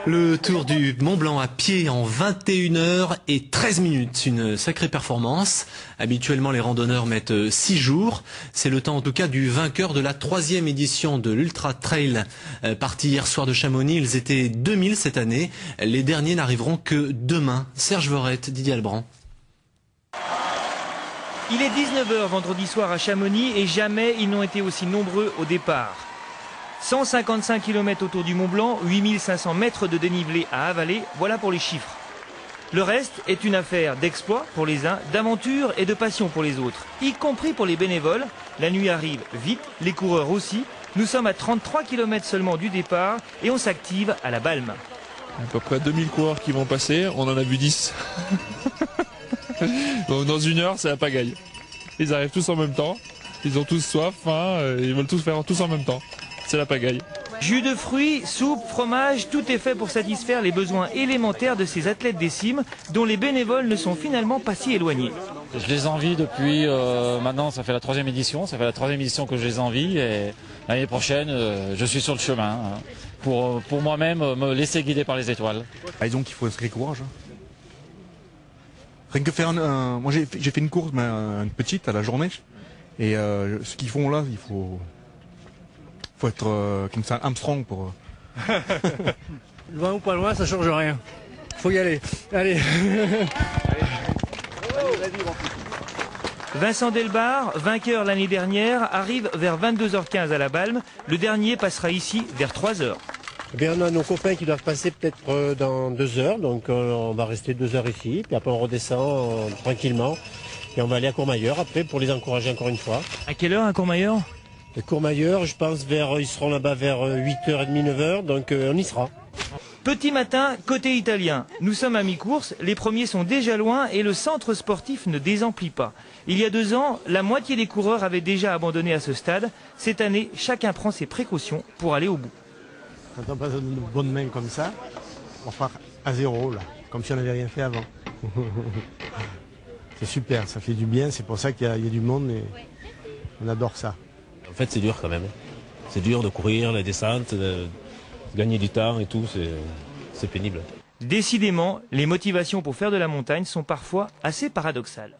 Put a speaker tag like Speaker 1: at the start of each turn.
Speaker 1: Le tour du Mont Blanc à pied en 21 h et 13 minutes. Une sacrée performance. Habituellement, les randonneurs mettent 6 jours. C'est le temps en tout cas du vainqueur de la 3e édition de l'Ultra Trail. Parti hier soir de Chamonix, ils étaient 2000 cette année. Les derniers n'arriveront que demain. Serge Vorette, Didier Albrand.
Speaker 2: Il est 19 h vendredi soir à Chamonix et jamais ils n'ont été aussi nombreux au départ. 155 km autour du Mont Blanc, 8500 mètres de dénivelé à avaler, voilà pour les chiffres. Le reste est une affaire d'exploit pour les uns, d'aventure et de passion pour les autres, y compris pour les bénévoles. La nuit arrive vite, les coureurs aussi. Nous sommes à 33 km seulement du départ et on s'active à la Balme.
Speaker 3: À peu près 2000 coureurs qui vont passer, on en a vu 10. Donc dans une heure, c'est la pagaille. Ils arrivent tous en même temps, ils ont tous soif, faim, ils veulent tous faire tous en même temps. C'est la pagaille.
Speaker 2: Jus de fruits, soupe, fromage, tout est fait pour satisfaire les besoins élémentaires de ces athlètes des cimes dont les bénévoles ne sont finalement pas si éloignés.
Speaker 4: Je les envie depuis maintenant, ça fait la 3e édition, que je les envie et l'année prochaine, je suis sur le chemin pour moi-même me laisser guider par les étoiles.
Speaker 5: Disons qu'il faut un sacré courage. Rien que faire moi j'ai fait une course, mais une petite à la journée, et ce qu'ils font là, il faut être comme ça Armstrong pour.
Speaker 6: Loin ou pas loin, ça change rien. Faut y aller. Allez.
Speaker 2: Vincent Delbar, vainqueur l'année dernière, arrive vers 22 h 15 à la Balme. Le dernier passera ici vers 3 h.
Speaker 7: Eh bien, on a nos copains qui doivent passer peut-être dans 2 heures, donc on va rester 2 heures ici, puis après on redescend tranquillement, et on va aller à Courmayeur après pour les encourager encore une fois.
Speaker 2: À quelle heure à Courmayeur?
Speaker 7: À Courmayeur, je pense ils seront là-bas vers 8h30, 9h, donc on y sera.
Speaker 2: Petit matin, côté italien. Nous sommes à mi-course, les premiers sont déjà loin et le centre sportif ne désemplit pas. Il y a 2 ans, la moitié des coureurs avaient déjà abandonné à ce stade. Cette année, chacun prend ses précautions pour aller au bout.
Speaker 8: Quand on passe de bonnes mains comme ça, on repart à zéro, là, comme si on n'avait rien fait avant. C'est super, ça fait du bien, c'est pour ça qu'il y a du monde et on adore ça.
Speaker 9: En fait, c'est dur quand même. C'est dur de courir, la descente, de gagner du temps et tout, c'est pénible.
Speaker 2: Décidément, les motivations pour faire de la montagne sont parfois assez paradoxales.